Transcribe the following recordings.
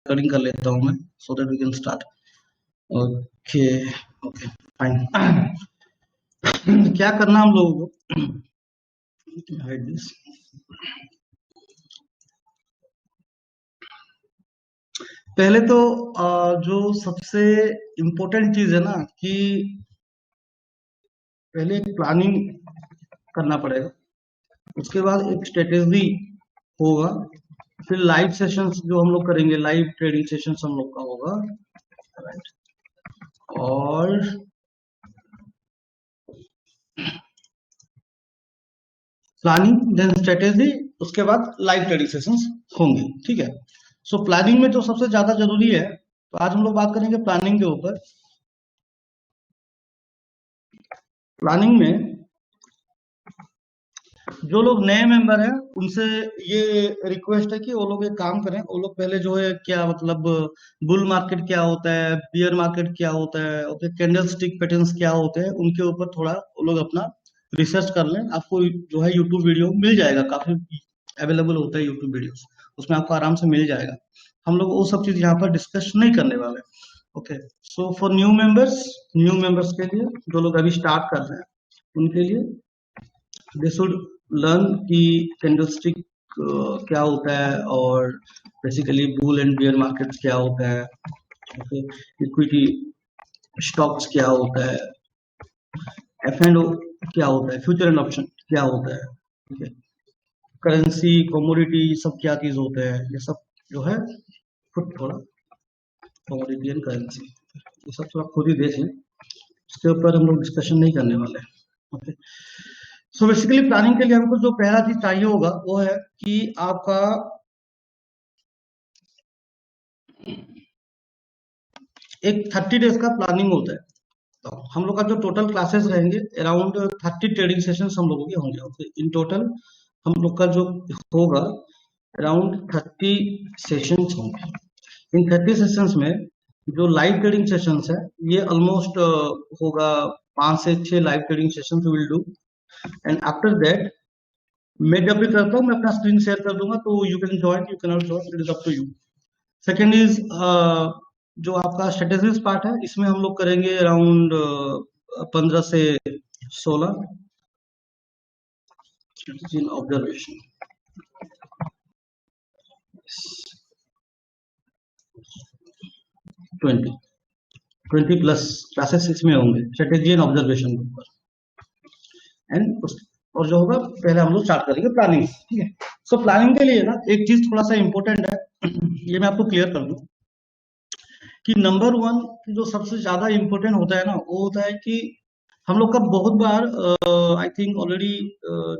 Recording कर लेता हूँ मैं, so that we can start. Okay okay fine. क्या करना हम लोगों को, हाइड दिस। पहले तो जो सबसे इम्पोर्टेंट चीज है ना कि पहले एक प्लानिंग करना पड़ेगा, उसके बाद एक स्ट्रेटेजी होगा, फिर लाइव सेशंस जो हम लोग करेंगे, लाइव ट्रेडिंग सेशंस हम लोग का होगा, राइट। और प्लानिंग देन स्ट्रेटेजी, उसके बाद लाइव ट्रेडिंग सेशंस होंगे, ठीक है। सो प्लानिंग में जो सबसे ज्यादा जरूरी है, तो आज हम लोग बात करेंगे प्लानिंग के ऊपर। प्लानिंग में जो लोग नए मेंबर हैं उनसे ये रिक्वेस्ट है कि वो लोग एक काम करें, वो लोग पहले जो है क्या मतलब बुल मार्केट क्या होता है, बियर मार्केट क्या होता है, ओके, कैंडल स्टिक पैटर्न्स क्या होते हैं, उनके ऊपर थोड़ा वो लोग अपना रिसर्च कर लें। आपको जो है यूट्यूब वीडियो मिल जाएगा, काफी अवेलेबल होता है यूट्यूब वीडियोस, उसमें आपको आराम से मिल जाएगा। हम लोग वो सब चीज यहाँ पर डिस्कस नहीं करने वाले। Okay, so for new members के लिए, जो लोग अभी स्टार्ट कर रहे हैं, उनके लिए दे शुड लर्न कि कैंडलस्टिक क्या होता है, और basically bull and bear markets क्या होता है, इक्विटी स्टॉक्स क्या होता है, एफ एंड ओ क्या होता है, फ्यूचर एंड ऑप्शन क्या होता है, ठीक है, करेंसी कमोडिटी सब क्या चीज होता है, ये सब जो है खुद थोड़ा, कमोडिटी एंड करेंसी ये सब थोड़ा खुद ही देख लें, उसके ऊपर हम लोग डिस्कशन नहीं करने वाले। ओके, सो बेसिकली प्लानिंग के लिए हमको जो पहला चीज चाहिए होगा वो है कि आपका एक 30 डेज का प्लानिंग होता है। तो हम लोग का जो टोटल क्लासेस रहेंगे अराउंड 30 ट्रेडिंग सेशंस हम लोगों के होंगे। ओके, इन टोटल हम लोग का जो होगा अराउंड 30 सेशंस होंगे। इन 30 सेशंस में जो लाइव ट्रेडिंग सेशंस है ये ऑलमोस्ट होगा 5 से 6 live trading sessions will do, and after that मैं जब भी करता हूँ मैं अपना स्क्रीन शेयर कर दूंगा, तो you can join, you can not join, it is up to you. Second is जो आपका स्ट्रेटेजीज पार्ट है, इसमें हम लोग करेंगे अराउंड 15 से 16 स्ट्रेटेजी ऑब्जर्वेशन। 20 प्लस क्लासेस इसमें होंगे स्ट्रेटेजी एंड ऑब्जर्वेशन के ऊपर, एंड और जो होगा पहले हम लोग स्टार्ट करेंगे प्लानिंग, ठीक है। सो प्लानिंग के लिए ना एक चीज थोड़ा सा इंपॉर्टेंट है, ये मैं आपको क्लियर कर दूं कि नंबर वन जो सबसे ज्यादा इंपॉर्टेंट होता है ना, वो होता है कि हम लोग का बहुत बार आई थिंक ऑलरेडी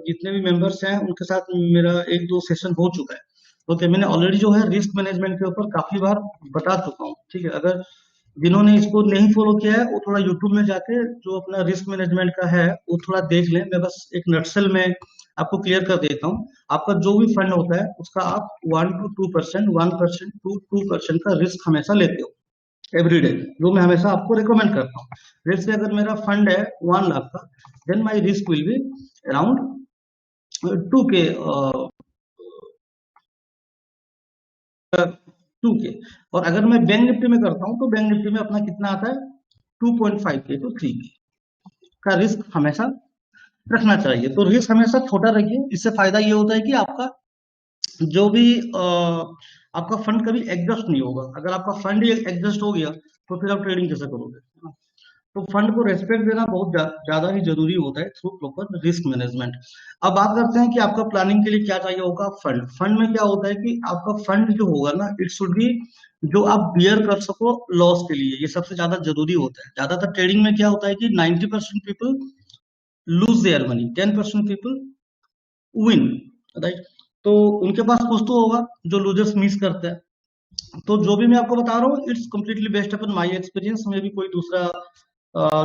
जितने भी मेंबर्स हैं उनके साथ मेरा एक दो सेशन हो चुका है। ओके, मैंने ऑलरेडी जो है रिस्क मैनेजमेंट के ऊपर काफी बार बता चुका हूँ, ठीक है। अगर जिन्होंने इसको नहीं फॉलो किया है वो थोड़ा यूट्यूब में जाके जो अपना रिस्क मैनेजमेंट का है वो थोड़ा देख लें। मैं बस एक नटसेल में आपको क्लियर कर देता हूँ। आपका जो भी फंड होता है उसका आप 1 to 2%, 1% to 2% का रिस्क हमेशा लेते हो एवरी डे, जो मैं हमेशा आपको रिकमेंड करता हूँ। जैसे अगर मेरा फंड है 1 लाख का, then my risk will be around 2K। और अगर मैं बैंक निफ्टी में करता हूँ तो बैंक निफ्टी में अपना कितना आता है 2.5K to 3K का रिस्क हमेशा रखना चाहिए। तो रिस्क हमेशा छोटा रखिए, इससे फायदा ये होता है कि आपका जो भी आपका फंड कभी एडजस्ट नहीं होगा। अगर आपका फंड ही एडजस्ट हो गया तो फिर आप ट्रेडिंग कैसे करोगे, है ना? तो फंड को रेस्पेक्ट देना बहुत ज्यादा ही जरूरी होता है थ्रू प्रॉपर रिस्क मैनेजमेंट। अब बात करते हैं कि आपका प्लानिंग के लिए क्या चाहिए होगा। फंड फंड में क्या होता है कि आपका फंड जो होगा ना, इट शुड बी जो आप बियर कर सको लॉस के लिए, ये सबसे ज्यादा जरूरी होता है। ज्यादातर ट्रेडिंग में क्या होता है कि 90% people lose their money, 10% people win, right. तो उनके पास कुछ तो होगा जो लूजर्स मिस करते हैं। तो जो भी मैं आपको बता रहा हूँ it's completely based upon my experience, में भी कोई दूसरा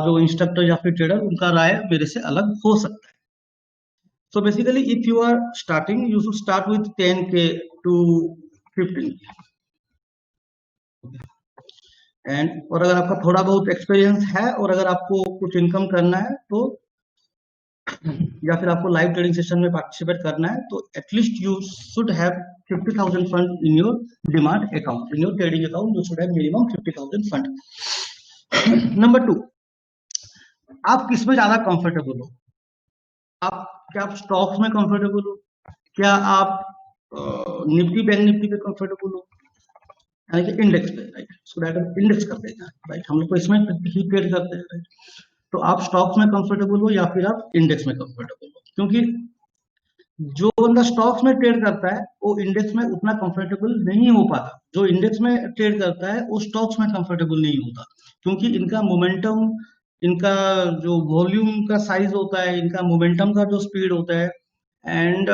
जो इंस्ट्रक्टर या फिर ट्रेडर उनका राय मेरे से अलग हो सकता है। So basically if you are starting you should start with 10K to 15K, and और अगर आपका थोड़ा बहुत एक्सपीरियंस है और अगर आपको कुछ इनकम करना है तो या फिर आपको लाइव ट्रेडिंग सेशन में पार्टिसिपेट करना है तो at least you should have 50,000 fund in your demand account, in your trading account you should have minimum 50,000 fund. Number 2, आप किस में ज्यादा कंफर्टेबल हो? क्या आप स्टॉक्स में कंफर्टेबल हो? क्या आप निफ्टी बैंक निफ्टी पे कंफर्टेबल हो, यानी कि इंडेक्स पे, राइट? इसको डायरेक्ट इंडेक्स करते हैं, राइट? हम लोग को इसमें ही ट्रेड करते हैं, राइट? तो आप स्टॉक्स में कंफर्टेबल हो या फिर आप इंडेक्स में कंफर्टेबल हो? क्योंकि जो बंदा स्टॉक्स में ट्रेड करता है वो इंडेक्स में उतना कंफर्टेबल नहीं हो पाता, जो इंडेक्स में ट्रेड करता है वो स्टॉक्स में कंफर्टेबल नहीं होता, क्योंकि इनका मोमेंटम, इनका जो वॉल्यूम का साइज होता है, इनका मोमेंटम का जो स्पीड होता है, एंड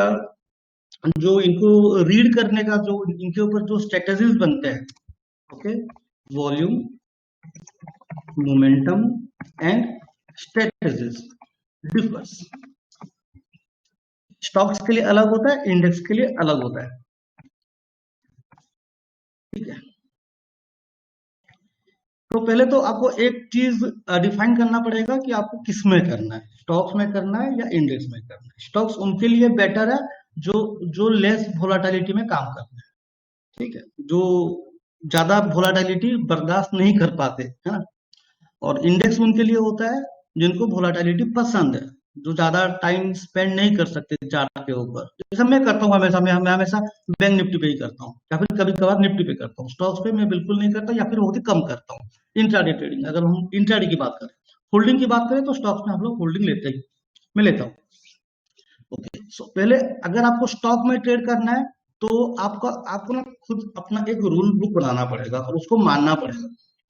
जो इनको रीड करने का जो इनके ऊपर जो स्ट्रेटेजीज बनते हैं, okay, volume, momentum and strategies differs. Stocks के लिए अलग होता है, इंडेक्स के लिए अलग होता है, ठीक है? तो पहले तो आपको एक चीज डिफाइन करना पड़ेगा कि आपको किस में करना है, स्टॉक्स में करना है या इंडेक्स में करना है। स्टॉक्स उनके लिए बेटर है जो जो लेस वोलाटिलिटी में काम करते हैं, ठीक है, जो ज्यादा वोलाटिलिटी बर्दाश्त नहीं कर पाते, है ना? और इंडेक्स उनके लिए होता है जिनको वोलाटिलिटी पसंद है, जो ज्यादा टाइम स्पेंड नहीं कर सकते चार्ट के ऊपर, जैसा मैं करता हूँ हमेशा। मैं हमेशा बैंक निफ्टी पे ही करता हूँ, या फिर कभी कभार निफ्टी पे करता हूँ। स्टॉक्स पे मैं बिल्कुल नहीं करता, या फिर बहुत ही कम करता हूँ। इंट्राडे ट्रेडिंग, अगर हम इंट्राडे की बात करें, होल्डिंग की बात करें तो स्टॉक्स में हम लोग होल्डिंग लेते ही, मैं लेता हूँ। ओके, सो पहले अगर आपको स्टॉक में ट्रेड करना है तो आपको ना खुद अपना एक रूल बुक बनाना पड़ेगा और उसको मानना पड़ेगा,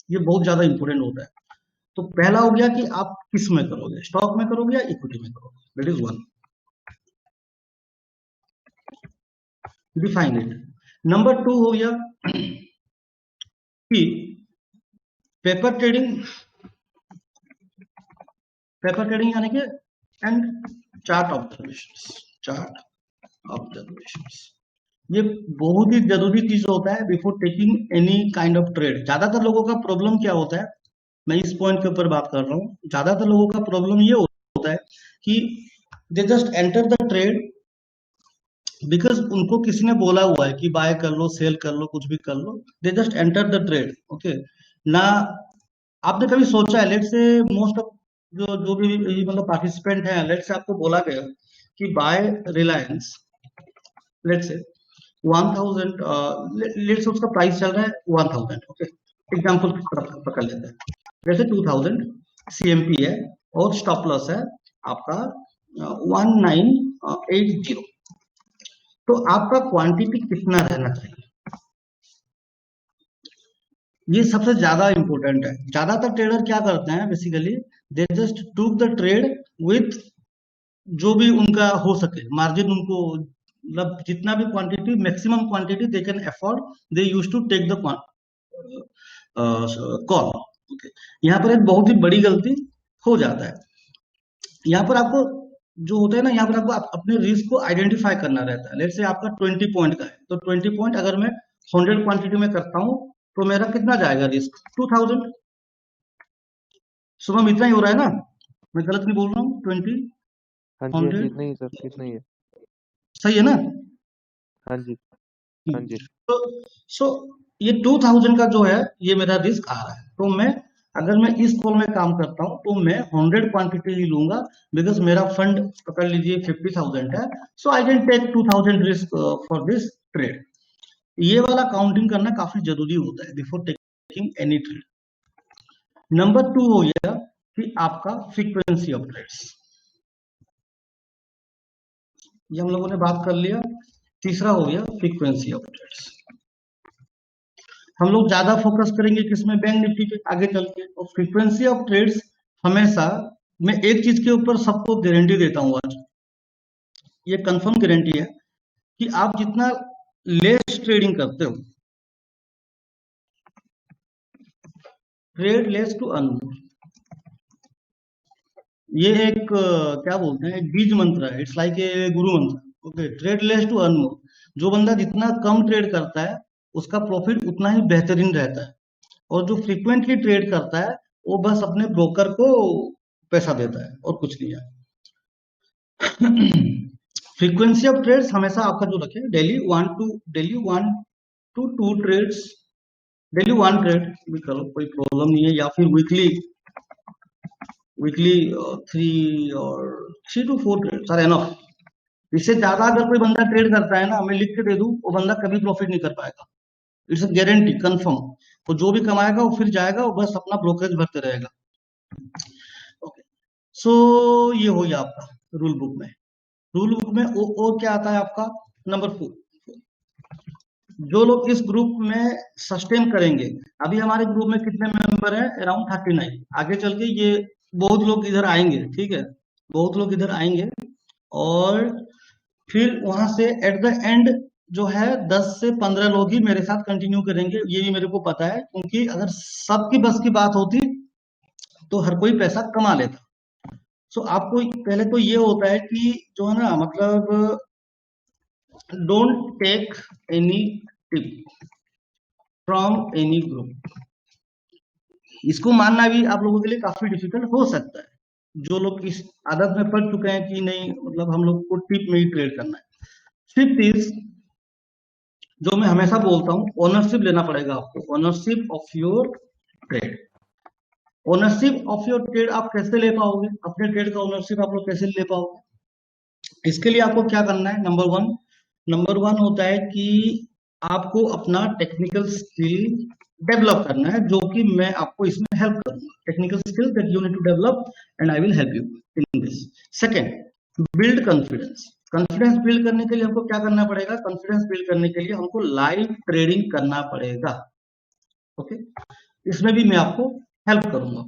ये बहुत ज्यादा इंपॉर्टेंट होता है। तो पहला हो गया कि आप किस में करोगे, स्टॉक में करोगे या इक्विटी में करोगे, that is one, define it. Number 2 हो गया कि पेपर ट्रेडिंग, यानी कि एंड चार्ट ऑब्जर्वेशंस, ये बहुत ही जरूरी चीज होता है before taking any kind of trade. ज्यादातर लोगों का प्रॉब्लम क्या होता है, मैं इस पॉइंट के ऊपर बात कर रहा हूँ, ज्यादातर लोगों का प्रॉब्लम ये होता है कि दे just enter the trade because उनको किसी ने बोला हुआ है कि बाय कर लो, सेल कर लो, कुछ भी कर लो, they just enter the trade, okay ना? आपने कभी सोचा है, लेट से मोस्ट ऑफ जो भी मतलब पार्टिसिपेंट है, लेट से आपको बोला गया कि बाय रिलायंस, लेट से 1000, लेट से उसका प्राइस चल रहा है 1000, ओके, एग्जाम्पल पकड़ लेते हैं। जैसे 2000 CMP है और स्टॉप लॉस है आपका 1980, तो आपका क्वांटिटी कितना रहना चाहिए, ये सबसे ज्यादा इंपॉर्टेंट है। ज्यादातर ट्रेडर क्या करते हैं, basically they just took the trade with जो भी उनका हो सके मार्जिन, उनको मतलब जितना भी quantity, maximum quantity they can afford, they use to take the call, okay. यहाँ पर एक बहुत ही बड़ी गलती हो जाता है। यहाँ पर आपको जो होता है ना, यहाँ पर आपको अपने रिस्क को आइडेंटिफाई करना रहता है। लेट्स से आपका 20 पॉइंट का है, तो 20 पॉइंट अगर मैं 100 क्वांटिटी में करता हूँ तो मेरा कितना जाएगा रिस्क, 2000। सुबह इतना ही हो रहा है ना, मैं गलत नहीं बोल रहा हूँ? 20, हाँ जी, हाँ जी, 100, इतना ही सर, इतना ही है। सही है ना? हाँ जी, हाँ जी। तो सो ये 2000 का जो है ये मेरा रिस्क आ रहा है, तो मैं अगर मैं इस कॉल में काम करता हूँ तो मैं 100 क्वांटिटी ही लूंगा, बिकॉज मेरा फंड पकड़ लीजिए 50,000 है, so I can take 2000 risk for this trade. ये वाला काउंटिंग करना काफी जरूरी होता है before taking any trade. Number 2 हो गया कि आपका फ्रीक्वेंसी ऑफ ट्रेड्स, ये हम लोगों ने बात कर लिया। तीसरा हो गया फ्रीक्वेंसी ऑफ ट्रेड्स। हम लोग ज्यादा फोकस करेंगे किसमें, बैंक निफ्टी पे आगे चल के। और फ्रीक्वेंसी ऑफ ट्रेड्स हमेशा, मैं एक चीज के ऊपर सबको गारंटी देता हूं आज, ये कंफर्म गारंटी है कि आप जितना लेस ट्रेडिंग करते हो, ट्रेड लेस टू अर्न, ये एक क्या बोलते हैं, एक बीज मंत्र है, it's like a guru mantra, okay. Trade less to earn more, जो बंदा जितना कम ट्रेड करता है उसका प्रॉफिट उतना ही बेहतरीन रहता है, और जो फ्रीक्वेंटली ट्रेड करता है वो बस अपने ब्रोकर को पैसा देता है और कुछ नहीं है। फ्रीक्वेंसी ऑफ ट्रेड्स हमेशा आपका जो रखे daily 1 to 2 trades, daily 1 trade भी करो, कोई प्रॉब्लम नहीं है, या फिर वीकली वीकली 3 और 3 to 4 ट्रेड्स आर एनफ। इससे ज्यादा अगर कोई बंदा ट्रेड करता है ना, मैं लिख के दे दूं, वो बंदा कभी प्रॉफिट नहीं कर पाएगा। It's a guarantee confirm. वो जो भी कमाएगा वो फिर जाएगा, वो बस अपना ब्रोकरेज भरते रहेगा। ओके, सो ये हो गया आपका रूल बुक में। रूल बुक में और क्या आता है आपका, नंबर 4, जो लोग इस ग्रुप में सस्टेन करेंगे। अभी हमारे ग्रुप में कितने मेंबर हैं, अराउंड 39। आगे चल के ये बहुत लोग इधर आएंगे, ठीक है, बहुत लोग इधर आएंगे, और फिर वहां से एट द एंड जो है 10 से 15 लोग ही मेरे साथ कंटिन्यू करेंगे। ये भी मेरे को पता है, क्योंकि अगर सबकी बस की बात होती तो हर कोई पैसा कमा लेता। सो आपको पहले तो ये होता है कि जो है ना, मतलब don't take any tip from any group. इसको मानना भी आप लोगों के लिए काफी डिफिकल्ट हो सकता है, जो लोग इस आदत में पड़ चुके हैं कि नहीं, मतलब हम लोग को टिप में ही ट्रेड करना है। फिफ्थ इज, जो मैं हमेशा बोलता हूँ, ओनरशिप लेना पड़ेगा आपको, ownership of your trade. Ownership of your trade आप कैसे ले पाओगे, अपने ट्रेड का ओनरशिप आप लोग कैसे ले पाओगे? इसके लिए आपको क्या करना है, नंबर वन होता है कि आपको अपना टेक्निकल स्किल डेवलप करना है, जो कि मैं आपको इसमें हेल्प करूंगा। Technical skill that you need to develop and I will help you in this. Second, build confidence. Confidence build करने के लिए हमको क्या करना पड़ेगा, कॉन्फिडेंस बिल्ड करने के लिए हमको लाइव ट्रेडिंग करना पड़ेगा। ओके, इसमें भी मैं आपको हेल्प करूंगा।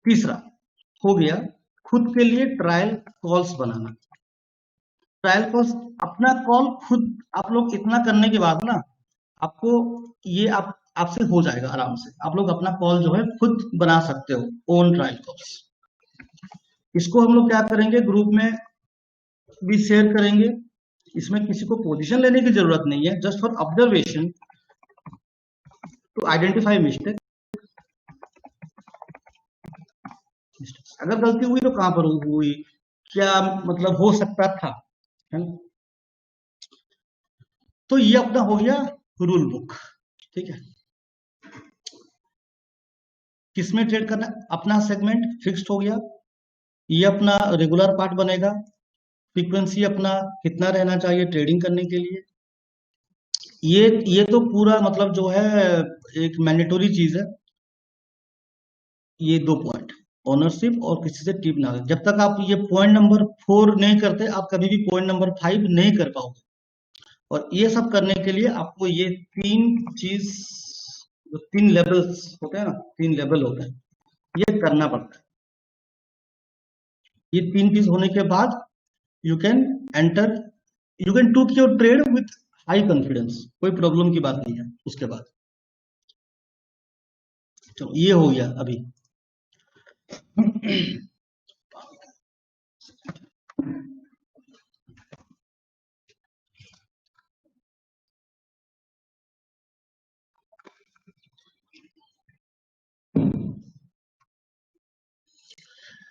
तीसरा हो गया, खुद के लिए ट्रायल कॉल्स बनाना। ट्रायल कॉल्स, अपना कॉल खुद आप लोग इतना करने के बाद ना, आपको ये आपसे हो जाएगा आराम से। आप लोग अपना कॉल जो है खुद बना सकते हो, ओन ट्रायल कॉल्स। इसको हम लोग क्या करेंगे, ग्रुप में भी शेयर करेंगे। इसमें किसी को पोजीशन लेने की जरूरत नहीं है, just for observation to identify mistake. अगर गलती हुई तो कहां पर हुई, क्या मतलब हो सकता था, है ना? तो ये अपना हो गया रूल बुक, ठीक है। किसमें ट्रेड करना, अपना सेगमेंट फिक्स्ड हो गया, ये अपना रेगुलर पार्ट बनेगा। फ्रीक्वेंसी अपना कितना रहना चाहिए ट्रेडिंग करने के लिए, ये तो पूरा मतलब जो है एक मैंडेटोरी चीज है। ये 2 पॉइंट, ओनरशिप और किसी से टिप ना ले। जब तक आप ये पॉइंट नंबर 4 नहीं करते, आप कभी भी पॉइंट नंबर 5 नहीं कर पाओगे। और ये सब करने के लिए आपको ये 3 चीज, जो 3 लेवल्स होते हैं ना, 3 लेवल होते हैं, ये करना पड़ता है। ये 3 चीज होने के बाद you can enter, you can took your trade with high confidence, कोई प्रॉब्लम की बात नहीं है उसके बाद। तो ये हो गया अभी।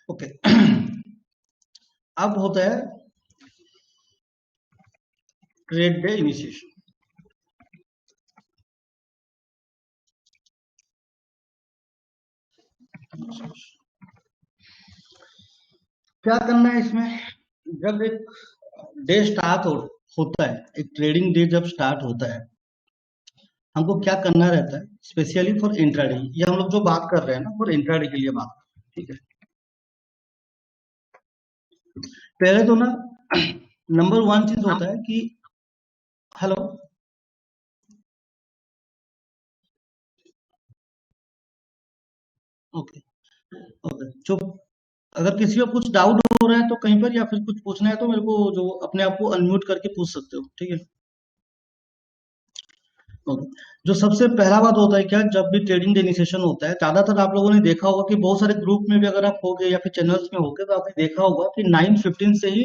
ओके, अब होता है ट्रेड डे इनिशिएशन। क्या करना है इसमें, जब एक डे स्टार्ट होता है, एक ट्रेडिंग डे जब स्टार्ट होता है, हमको क्या करना रहता है, स्पेशली फॉर इंट्राडे। ये हम लोग जो बात कर रहे हैं ना, फॉर इंट्राडे के लिए बात कर रहे हैं, ठीक है। पहले तो ना नंबर 1 चीज होता है कि, हेलो, ओके ओके, चुप। अगर किसी को कुछ डाउट हो रहा है तो कहीं पर, या फिर कुछ पूछना है तो मेरे को जो अपने आप को अनम्यूट करके पूछ सकते हो, ठीक है। ओके, जो सबसे पहला बात होता है क्या, जब भी ट्रेडिंग डे इनिशिएशन होता है, ज्यादातर आप लोगों ने देखा होगा कि बहुत सारे ग्रुप में भी अगर आप होगे या फिर चैनल्स में होगे, तो आपने देखा होगा कि 9:15 से ही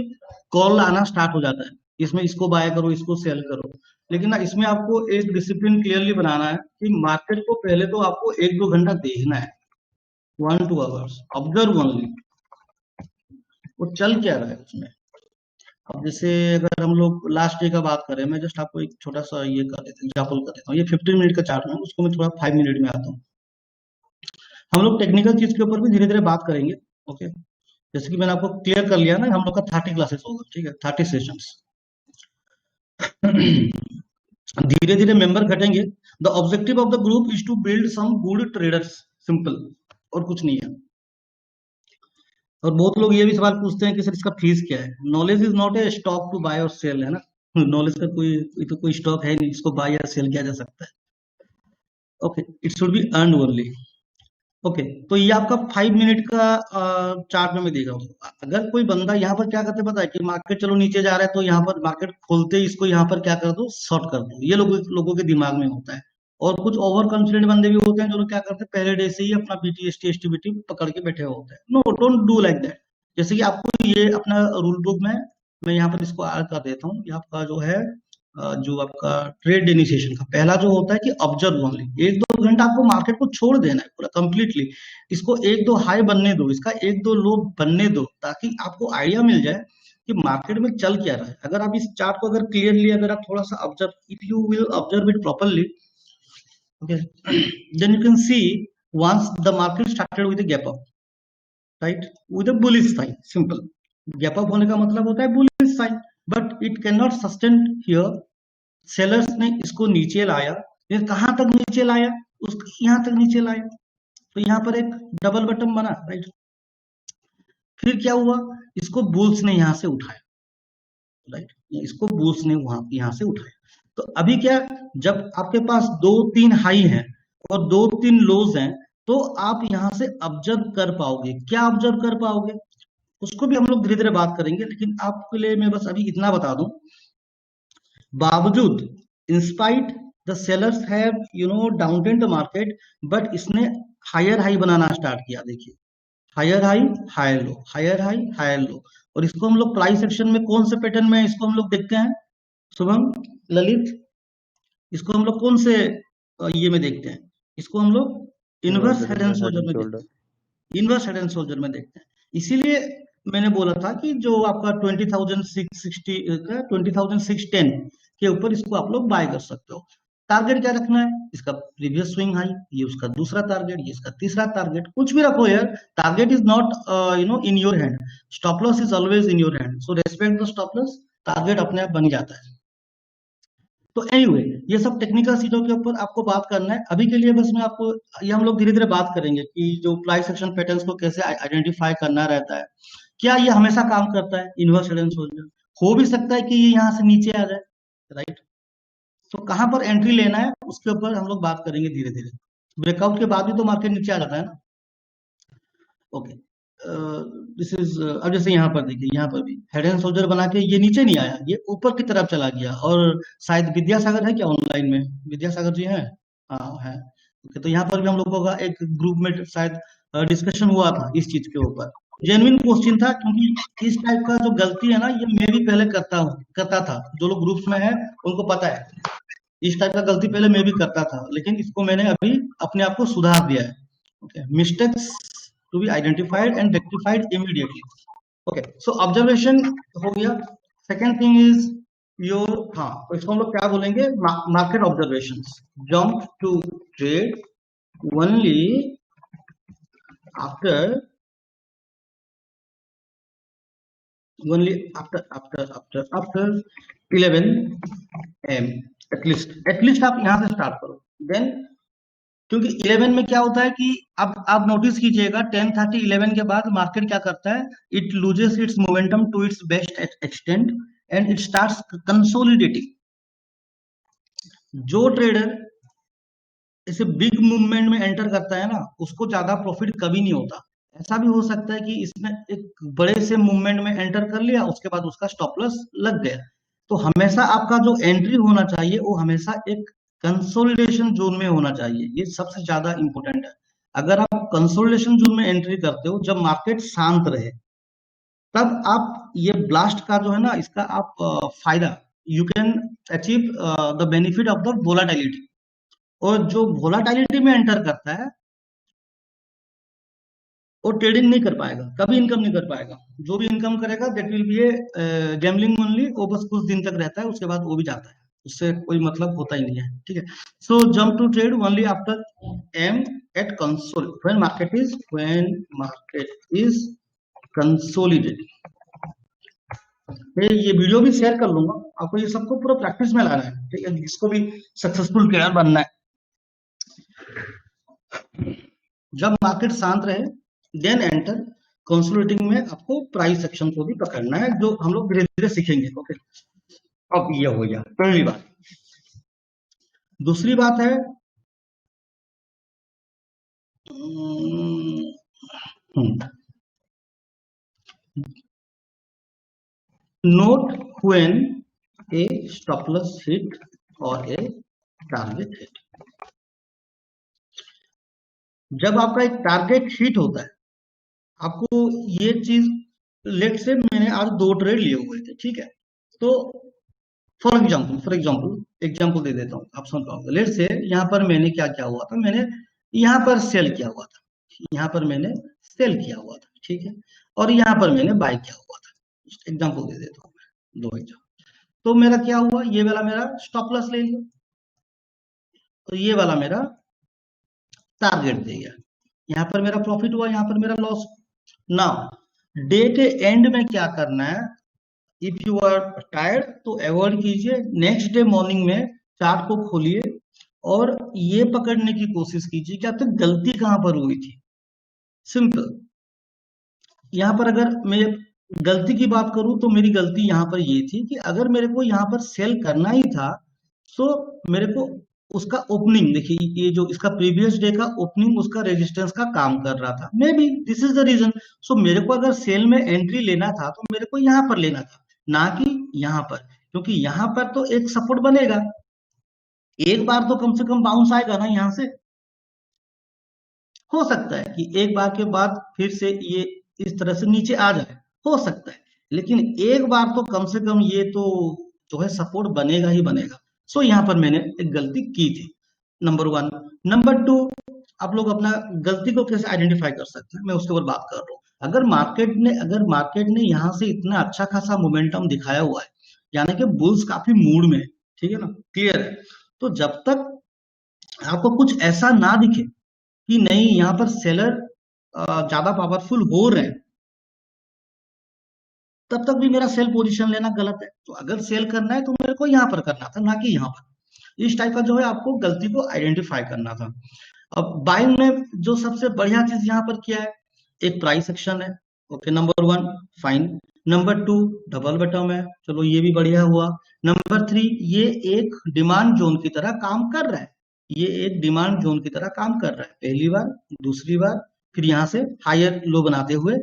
कॉल आना स्टार्ट हो जाता है, इसमें इसको बाय करो, इसको सेल करो। लेकिन ना, इसमें आपको एक डिसिप्लिन क्लियरली बनाना है कि मार्केट को पहले तो आपको 1-2 घंटा देखना है, 1-2 आवर्स ऑब्जर्व ओनली, वो चल क्या रहा है उसमें। अब जैसे अगर हम लोग लास्ट डे का बात करें, मैं जस्ट आपको एक छोटा सा ये कर देता हूँ, एग्जाम्पल कर देता हूँ। ये 15 मिनट का चार्ट है, उसको मैं थोड़ा 5 मिनट में आता हूँ। हम लोग टेक्निकल चीज के ऊपर भी धीरे धीरे बात करेंगे। ओके, जैसे कि मैंने आपको क्लियर कर लिया ना, हम लोग का 30 क्लासेस होगा, ठीक है, 30 सेशंस। धीरे धीरे मेंबर घटेंगे। The objective of the group is to build some good traders, simple, और कुछ नहीं है। और बहुत लोग ये भी सवाल पूछते हैं कि सर इसका फीस क्या है। Knowledge is not a stock to buy और सेल, है ना। नॉलेज का कोई, ये तो कोई स्टॉक है नहीं इसको बाय या सेल किया जा सकता है। Okay, it should be earn only. Okay, तो ये आपका 5 मिनट का चार्ट में मैं देख रहा हूँ। अगर कोई बंदा यहाँ पर क्या करते पता है कि मार्केट चलो नीचे जा रहा है, तो यहाँ पर मार्केट खोलते ही इसको यहाँ पर क्या कर दो, शॉर्ट कर दो। ये लोगों के दिमाग में होता है। और कुछ ओवर कॉन्फिडेंट बंदे भी होते हैं जो लोग क्या करते हैं, पहले डे से ही अपना बीटीएसटी एसटीबीटी पकड़ के बैठे हुए होते हैं। No, don't do like that. जैसे कि आपको ये अपना रूल बुक में मैं यहाँ पर इसको ऐड कर देता हूँ। ये आपका जो है जो आपका ट्रेड इनिशिएशन का पहला जो होता है कि ऑब्जर्व ओनली। 1-2 घंटा आपको मार्केट को छोड़ देना है पूरा कंप्लीटली। इसको 1-2 हाई बनने दो, इसका 1-2 लो बनने दो, ताकि आपको आइडिया मिल जाए कि मार्केट में चल क्या रहा है। अगर आप इस चार्ट को अगर क्लियरली अगर आप थोड़ा सा observe, if you will observe it properly, okay, then you can see once the market started with a gap up, right, with a bullish sign, simple। gap up होने का मतलब होता है bullish sign, but it cannot sustain here। Sellers ने इसको नीचे लाया, फिर कहां तक नीचे लाया, उसको यहां तक नीचे लाया, तो यहाँ पर एक डबल बटन बना, राइट। फिर क्या हुआ, इसको बुल्स ने यहां से उठाया, राइट, इसको बुल्स ने वहां यहां से उठाया। तो अभी क्या, जब आपके पास 2-3 हाई हैं और 2-3 लोज हैं, तो आप यहां से ऑब्जर्व कर पाओगे। क्या ऑब्जर्व कर पाओगे, उसको भी हम लोग धीरे धीरे बात करेंगे, लेकिन आपके लिए मैं बस अभी इतना बता दूं। बावजूद, in spite the sellers have downtrend the market, but इसने हायर हाई बनाना स्टार्ट किया। देखिए, higher high, higher low, higher high, higher low. और इसको हम लोग प्राइस एक्शन में कौन से पैटर्न में इसको हम लोग देखते हैं, शुभम, ललित, इसको हम लोग कौन से ये में देखते हैं, इसको हम लोग inverse head and head shoulder and में देखते शोल्डर। हैं। इनवर्स हेड एंड शोल्डर में देखते हैं। इसीलिए मैंने बोला था कि जो आपका 20,660 का 20,610 के ऊपर इसको आप लोग बाय कर सकते हो। टारगेट क्या रखना है, इसका प्रीवियस स्विंग हाई, ये उसका दूसरा टारगेट, ये इसका तीसरा टारगेट, कुछ भी रखो यार। Target is not in your hand, stop loss is always in your hand, so respect the stop loss. Target अपने आप बन जाता है। तो एनीवे, ये सब टेक्निकल चीजों के ऊपर आपको बात करना है। अभी के लिए बस मैं आपको, ये हम लोग धीरे धीरे बात करेंगे कि जो प्राइस एक्शन पैटर्न्स को कैसे आइडेंटिफाई करना रहता है। क्या ये हमेशा काम करता है, इनवर्स हेड एंड शोल्डर। हो भी सकता है कि ये यहाँ से नीचे आ जाए, राइट। तो कहाँ पर एंट्री लेना है उसके ऊपर हम लोग बात करेंगे धीरे धीरे। ब्रेकआउट के बाद भी तो मार्केट नीचे आ जाता है ना। ओके, दिस इज, अब जैसे यहाँ पर देखिए, यहाँ पर भी हेड एंड शोल्डर बना के ये नीचे नहीं आया, ये ऊपर की तरफ चला गया। और शायद विद्यासागर है क्या ऑनलाइन में, विद्यासागर जी हैं, हाँ है। ओके, तो यहाँ पर भी हम लोगों का एक ग्रुप में शायद डिस्कशन हुआ था इस चीज के ऊपर। जेन्युइन क्वेश्चन था, क्योंकि इस टाइप का जो गलती है ना, ये मैं भी पहले करता था। जो लोग ग्रुप्स में है उनको पता है, इस टाइप का गलती पहले मैं भी करता था, लेकिन इसको मैंने अभी अपने आप को सुधार दिया है। Okay, mistakes to be identified and rectified immediately. Okay, so observation हो गया। सेकेंड थिंग इज योर, हाँ, तो इसको हम लोग क्या बोलेंगे, market observation. Jump to trade only after after 11 am, at least आप यहां से स्टार्ट करो। देन, क्योंकि 11 में क्या होता है कि अब आप नोटिस कीजिएगा, 10:30 11 के बाद मार्केट क्या करता है, it loses its momentum to its best extent and it starts consolidating. जो ट्रेडर ऐसे बिग मूवमेंट में एंटर करता है ना, उसको ज्यादा प्रॉफिट कभी नहीं होता। ऐसा भी हो सकता है कि इसने एक बड़े से मूवमेंट में एंटर कर लिया, उसके बाद उसका स्टॉप लॉस लग गया। तो हमेशा आपका जो एंट्री होना चाहिए वो हमेशा एक कंसोलिडेशन जोन में होना चाहिए। ये सबसे ज्यादा इंपॉर्टेंट है। अगर आप कंसोलिडेशन जोन में एंट्री करते हो जब मार्केट शांत रहे, तब आप ये ब्लास्ट का जो है ना, इसका आप फायदा, you can achieve the benefit of the volatility. और जो वोलाटिलिटी में एंटर करता है, वो ट्रेडिंग नहीं कर पाएगा, कभी इनकम नहीं कर पाएगा। जो भी इनकम करेगा that will be A gambling only, वो बस कुछ दिन तक रहता है, उसके बाद वो भी जाता है, उससे कोई मतलब होता ही नहीं है, ठीक है। So jump to trade only after M at console when market is consolidating. ये वीडियो भी शेयर कर लूंगा, आपको ये सबको पूरा प्रैक्टिस में लाना है, ठीक है, इसको भी सक्सेसफुल ट्रेडर बनना है। जब मार्केट शांत रहे देन एंटर कंसोलिडेटिंग में, आपको प्राइस एक्शन को भी पकड़ना है, जो हम लोग धीरे धीरे सीखेंगे, ओके। अब ये हो गया पहली बात। दूसरी बात है note when A stop loss hit और ए टारगेट हिट। जब आपका एक टारगेट हिट होता है, आपको ये चीज, लेट से मैंने आज 2 ट्रेड लिए हुए थे, ठीक है, तो फॉर एग्जाम्पल दे देता हूँ, आप समझ पाओगे। लेट से यहाँ पर मैंने क्या क्या हुआ था, मैंने यहाँ पर सेल किया हुआ था, यहाँ पर मैंने सेल किया हुआ था, ठीक है, और यहाँ पर मैंने बाय किया हुआ था। एग्जाम्पल दे देता हूँ मैं, 2 एग्जाम्पल। तो मेरा क्या हुआ, ये वाला मेरा स्टॉप लॉस ले लिया, तो ये वाला मेरा टारगेट दे गया, यहाँ पर मेरा प्रॉफिट हुआ, यहाँ पर मेरा लॉस। नाउ डे के एंड में क्या करना है, इफ यू आर टायर्ड तो अवॉइड कीजिए, नेक्स्ट डे मॉर्निंग में चार्ट को खोलिए और ये पकड़ने की कोशिश कीजिए कि आपकी गलती कहां पर हुई थी। सिंपल। यहां पर अगर मैं गलती की बात करूं तो मेरी गलती यहां पर ये थी कि अगर मेरे को यहां पर सेल करना ही था, तो मेरे को उसका ओपनिंग देखिए, ये जो इसका प्रीवियस डे का ओपनिंग उसका रेजिस्टेंस का काम कर रहा था, maybe this is the reason. So मेरे को अगर सेल में एंट्री लेना था तो मेरे को यहां पर लेना था, ना कि यहां पर, क्योंकि यहां पर तो एक सपोर्ट बनेगा, एक बार तो कम से कम बाउंस आएगा ना यहां से। हो सकता है कि एक बार के बाद फिर से ये इस तरह से नीचे आ जाए, हो सकता है, लेकिन एक बार तो कम से कम ये तो जो है सपोर्ट बनेगा ही बनेगा। सो यहाँ पर मैंने एक गलती की थी, नंबर 1। नंबर 2, आप लोग अपना गलती को कैसे आइडेंटिफाई कर सकते हैं, मैं उसके ऊपर बात कर रहा हूँ। अगर मार्केट ने यहाँ से इतना अच्छा खासा मोमेंटम दिखाया हुआ है, यानी कि बुल्स काफी मूड में है, ठीक है ना, क्लियर है, तो जब तक आपको कुछ ऐसा ना दिखे कि नहीं यहाँ पर सेलर ज्यादा पावरफुल हो रहे हैं, तब तक भी मेरा सेल पोजीशन लेना गलत है। तो अगर सेल करना है तो मेरे को यहाँ पर करना था, ना कि यहाँ पर। इस टाइप का जो है आपको गलती को आइडेंटिफाई करना था। अब बाइंग में जो सबसे बढ़िया चीज यहाँ पर क्या है, एक प्राइस एक्शन है, okay, number 1 fine. Number 2 double bottom है, चलो ये भी बढ़िया हुआ। नंबर 3 ये एक डिमांड जोन की तरह काम कर रहा है, ये एक डिमांड जोन की तरह काम कर रहा है, पहली बार, दूसरी बार, फिर यहाँ से हायर लो बनाते हुए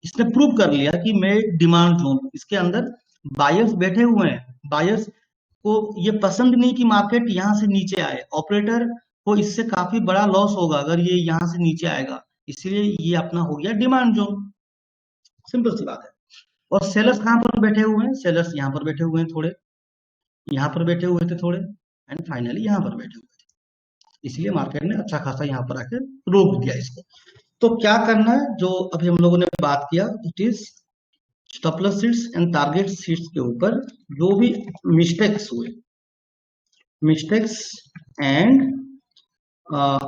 इसने प्रूव कर लिया कि मैं डिमांड जोन, इसके अंदर बायर्स बैठे हुए हैं, बायर्स को ये पसंद नहीं कि मार्केट यहाँ से नीचे आए, ऑपरेटर को इससे काफी बड़ा लॉस होगा अगर ये यहाँ से नीचे आएगा, इसलिए ये अपना हो गया डिमांड जोन, सिंपल सी बात है। और सेलर्स कहाँ पर बैठे हुए हैं, सेलर्स यहाँ पर बैठे हुए हैं थोड़े, यहाँ पर बैठे हुए थे थोड़े, एंड फाइनली यहाँ पर बैठे हुए थे, इसलिए मार्केट ने अच्छा खासा यहाँ पर आकर रोक दिया इसको। तो क्या करना है, जो अभी हम लोगों ने बात किया, it is stop loss sheets and target sheets के ऊपर जो भी मिस्टेक्स हुए, मिस्टेक्स एंड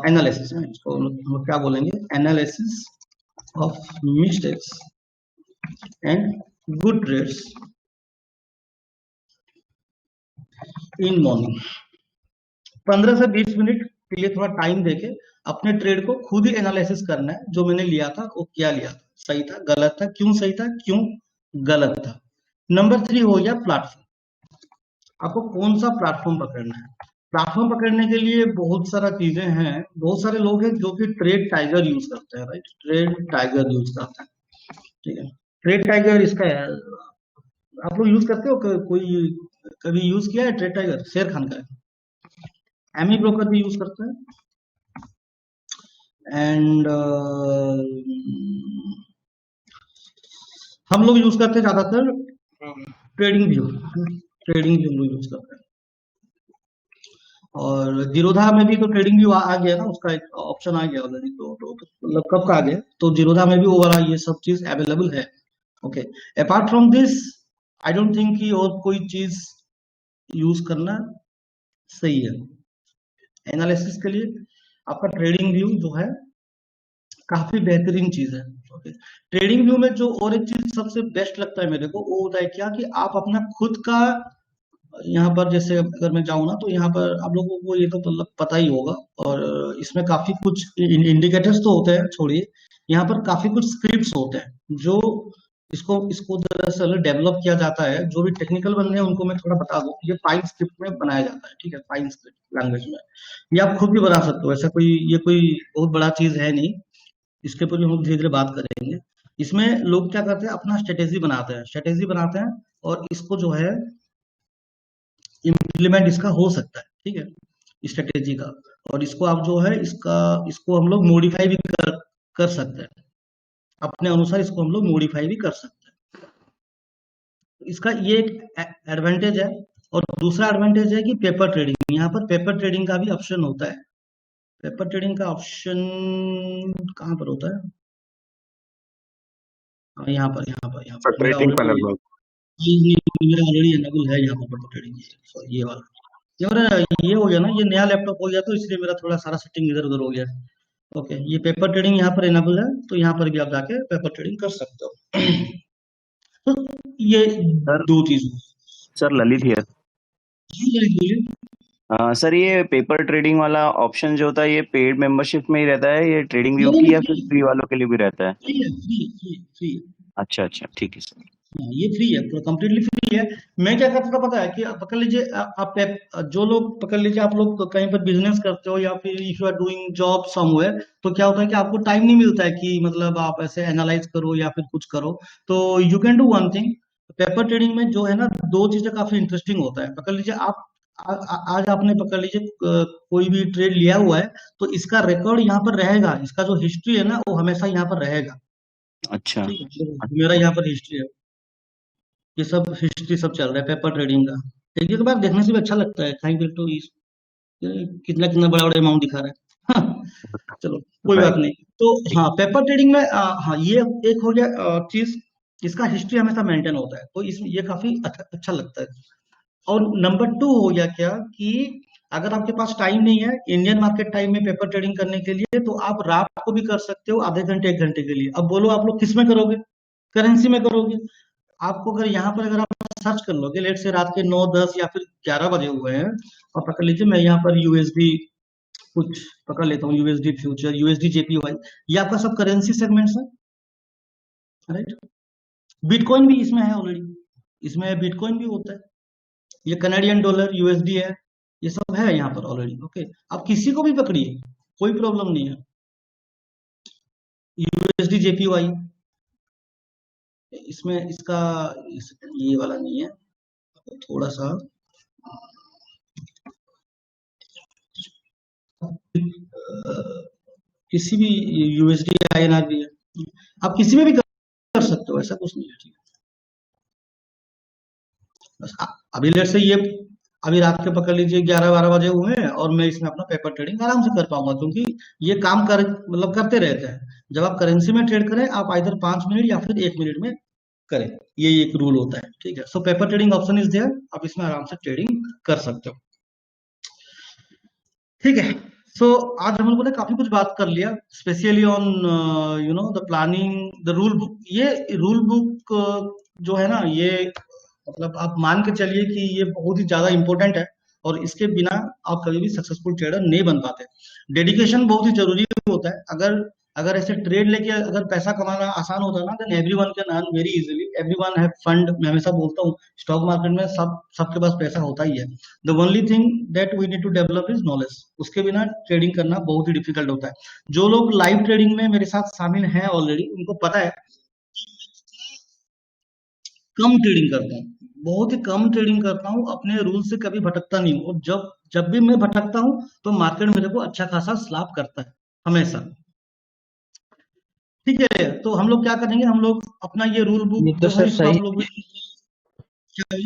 एनालिसिस, इसको हम लोग क्या बोलेंगे, analysis of mistakes and good trades in morning. 15 से 20 मिनट के लिए थोड़ा टाइम देके अपने ट्रेड को खुद ही एनालिसिस करना है, जो मैंने लिया था वो क्या लिया था, सही था, गलत था, क्यों सही था, क्यों गलत था। नंबर 3 हो गया प्लेटफॉर्म, आपको कौन सा प्लेटफॉर्म पकड़ना है। प्लेटफॉर्म पकड़ने के लिए बहुत सारा चीजें हैं, बहुत सारे लोग हैं जो कि ट्रेड टाइगर यूज करते हैं, राइट, ट्रेड टाइगर यूज करते हैं, ठीक है। ट्रेड टाइगर इसका है, आप लोग यूज करते हो, कोई कभी यूज किया है ट्रेड टाइगर, शेर खान का है, एमी ब्रोकर भी यूज करते हैं, एंड हम लोग यूज करते हैं ज्यादातर ट्रेडिंग व्यू, ट्रेडिंग व्यू हम लोग यूज करते हैं। और जीरोधा में भी तो ट्रेडिंग भी आ गया ना, उसका एक ऑप्शन आ गया ऑलरेडी। मतलब कब का आ गया, तो जीरोधा में भी वो वाला ये सब चीज अवेलेबल है। Okay, apart from this I don't think कि और कोई चीज यूज करना सही है एनालिसिस के लिए। आपका ट्रेडिंग व्यू जो है काफी बेहतरीन चीज है। ओके, ट्रेडिंग व्यू में जो और एक चीज सबसे बेस्ट लगता है मेरे को, वो होता है क्या कि आप अपना खुद का, यहाँ पर जैसे अगर मैं जाऊँ ना, तो यहाँ पर आप लोगों को ये तो मतलब पता ही होगा। और इसमें काफी कुछ इंडिकेटर्स तो होते हैं, छोड़िए, यहाँ पर काफी कुछ स्क्रिप्ट्स होते हैं जो इसको इसको दरअसल डेवलप किया जाता है। जो भी टेक्निकल बंदे हैं उनको मैं थोड़ा बता दूं, ये पाइन स्क्रिप्ट में बनाया जाता है, ठीक है, पाइन स्क्रिप्ट लैंग्वेज में। ये आप खुद भी बना सकते हो, ऐसा कोई ये कोई बहुत बड़ा चीज है नहीं। इसके ऊपर भी हम धीरे धीरे बात करेंगे। इसमें लोग क्या करते हैं, अपना स्ट्रेटेजी बनाते हैं, और इसको जो है इम्प्लीमेंट इसका हो सकता है, ठीक है, स्ट्रेटेजी का। और इसको आप जो है इसका इसको हम लोग मॉडिफाई भी कर सकते हैं, अपने अनुसार इसको हम लोग मॉडिफाई भी कर सकते हैं। इसका ये एक एडवांटेज है। और दूसरा एडवांटेज है कि पेपर ट्रेडिंग, यहाँ पर पेपर ट्रेडिंग का भी ऑप्शन होता है। पेपर ट्रेडिंग का ऑप्शन कहाँ पर होता है? हाँ, यहाँ पर पर मेरा ट्रेडिंग पैनल ऑलरेडी, में। मेरा ऑलरेडी एनेबल है यहाँ पर पेपर ट्रेडिंग। ये वाला, ये मेरा ये हो गया ना, ये नया लैपटॉप हो गया, तो इसलिए मेरा थोड़ा सारा सेटिंग इधर उधर हो गया। ओके, ये पेपर ट्रेडिंग यहाँ पर एनेबल है, तो यहाँ पर भी आप जाके पेपर ट्रेडिंग कर सकते हो। तो ये सर दो चीज। Sir Lalit here. जी ललित बोलिए। सर ये पेपर ट्रेडिंग वाला ऑप्शन जो होता है ये पेड मेंबरशिप में ही रहता है, ये ट्रेडिंग व्यू नहीं की, नहीं, या फिर फ्री फ्री वालों के लिए भी रहता है? फ्री है, फ्री। अच्छा अच्छा, ठीक है सर। हाँ, ये फ्री है, पूरा कंप्लीटली फ्री है। मैं क्या करता था पता है कि आप पकड़ लीजिए, जो लोग पकड़ लीजिए, आप लोग कहीं पर बिजनेस करते हो या फिर if you are doing job somewhere, तो क्या होता है कि आपको टाइम नहीं मिलता है कि मतलब आप ऐसे एनालाइज करो या फिर कुछ करो। तो you can do one thing, paper trading में जो है ना, दो चीजें काफी इंटरेस्टिंग होता है। पकड़ लीजिए आप, आज आपने पकड़ लीजिए कोई भी ट्रेड लिया हुआ है, तो इसका रिकॉर्ड यहाँ पर रहेगा, इसका जो हिस्ट्री है ना, वो हमेशा यहाँ पर रहेगा। अच्छा। ठीक है, मेरा यहाँ पर हिस्ट्री है, ये सब हिस्ट्री सब चल रहा है पेपर ट्रेडिंग का। एक एक बार देखने से भी अच्छा लगता है, कहीं पे तो कितना कितना बड़ा बड़ा अमाउंट दिखा रहा है। हाँ, चलो कोई बात राइट। नहीं। तो हाँ, पेपर ट्रेडिंग में हाँ, ये एक हो गया चीज, इसका हिस्ट्री हमेशा मेंटेन होता है, तो इसमें ये काफी अच्छा लगता है। और नंबर टू हो गया क्या कि अगर आपके पास टाइम नहीं है इंडियन मार्केट टाइम में पेपर ट्रेडिंग करने के लिए, तो आप रात को भी कर सकते हो, आधे घंटे एक घंटे के लिए। अब बोलो आप लोग किस में करोगे, करेंसी में करोगे। आपको अगर यहाँ पर अगर आप सर्च कर लोगे, लेट से रात के 9 10 या फिर 11 बजे हुए हैं, और पकड़ लीजिए मैं यहाँ पर यूएसडी कुछ पकड़ लेता हूँ, यूएसडी फ्यूचर, यूएसडी जेपीवाई, ये आपका सब करेंसी सेगमेंट्स है, राइट। बिटकॉइन भी इसमें है ऑलरेडी, इसमें बिटकॉइन भी होता है। ये कनाडियन डॉलर यूएसडी है, ये सब है यहाँ पर ऑलरेडी। ओके, आप किसी को भी पकड़िए, कोई प्रॉब्लम नहीं है। यूएसडी जेपीवाई, इसमें इसका ये वाला नहीं है, थोड़ा सा किसी भी यूएसडी आईएनआर भी है, आप किसी में भी कर सकते हो, ऐसा कुछ नहीं है, ठीक है। बस अभी लेट से ये अभी रात के पकड़ लीजिए 11 12 बजे हुए हैं, और मैं इसमें अपना पेपर ट्रेडिंग आराम से कर पाऊंगा, क्योंकि ये काम कर मतलब करते रहते हैं। जब आप करेंसी में ट्रेड करें, आप इधर 5 मिनट या फिर 1 मिनट में करें, ये एक रूल होता है, ठीक है। So paper trading option is there, आप इसमें आराम से ट्रेडिंग कर सकते हो, ठीक है। सो आज हम लोगों ने काफी कुछ बात कर लिया, specially on the planning the rule book. ये रूल बुक जो है ना, ये मतलब आप मान के चलिए कि ये बहुत ही ज्यादा इंपॉर्टेंट है, और इसके बिना आप कभी भी सक्सेसफुल ट्रेडर नहीं बन पाते। डेडिकेशन बहुत ही जरूरी होता है। अगर अगर ऐसे ट्रेड लेके अगर पैसा कमाना आसान होता ना, then everyone can earn very easily, everyone have fund. मैं हमेशा बोलता हूँ, स्टॉक मार्केट में सबके पास पैसा होता ही है। The only thing that we need to develop is knowledge, उसके बिना ट्रेडिंग करना बहुत ही डिफिकल्ट होता है। जो लोग लाइव ट्रेडिंग में मेरे साथ शामिल हैं ऑलरेडी, उनको पता है कम ट्रेडिंग करता हूँ, बहुत ही कम ट्रेडिंग करता हूँ, अपने रूल से कभी भटकता नहीं हूँ। और जब जब भी मैं भटकता हूँ, तो मार्केट मेरे को अच्छा खासा स्लैप करता है, हमेशा। ठीक है, तो हम लोग क्या करेंगे, हम लोग अपना ये रूल ये बुक तो जो है सर इसको सही आप लोग क्या है?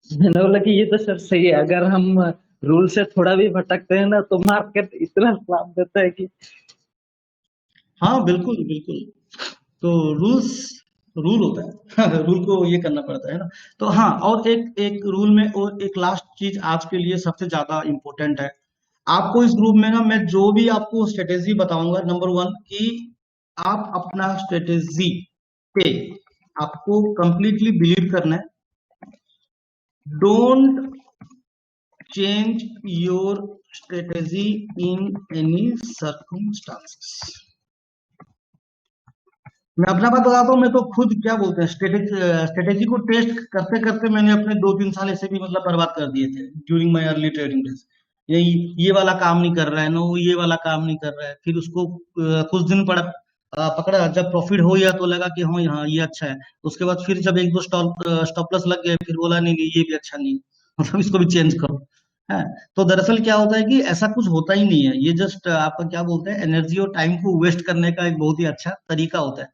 मैंने बोला कि ये तो सर सही है। अगर हम रूल से थोड़ा भी भटकते हैं ना तो मार्केट इतना लाभ देता है कि हाँ बिल्कुल बिल्कुल। तो रूल्स रूल होता है रूल को ये करना पड़ता है ना। तो हाँ, और एक एक रूल में और एक लास्ट चीज आज के लिए सबसे ज्यादा इम्पोर्टेंट है। आपको इस ग्रुप में ना मैं जो भी आपको स्ट्रेटेजी बताऊंगा, नंबर वन कि आप अपना स्ट्रेटेजी पे आपको कंप्लीटली बिलीव करना है। Don't change your strategy in any circumstances. मैं अपना बात बताता हूँ, मैं तो खुद क्या बोलते हैं स्ट्रेटेजी को टेस्ट करते करते मैंने अपने 2-3 साल ऐसे भी मतलब बर्बाद कर दिए थे during my early trading days. यही ये वाला काम नहीं कर रहा है, नो ये वाला काम नहीं कर रहा है, फिर उसको कुछ दिन पकड़ा, जब प्रॉफिट हो गया तो लगा कि हाँ हाँ ये अच्छा है। उसके बाद फिर जब एक दो स्टॉप लॉस लग गए, फिर बोला नहीं नहीं ये भी अच्छा नहीं मतलब इसको भी चेंज करो है। तो दरअसल क्या होता है कि ऐसा कुछ होता ही नहीं है, ये जस्ट आपका क्या बोलते हैं एनर्जी और टाइम को वेस्ट करने का एक बहुत ही अच्छा तरीका होता है।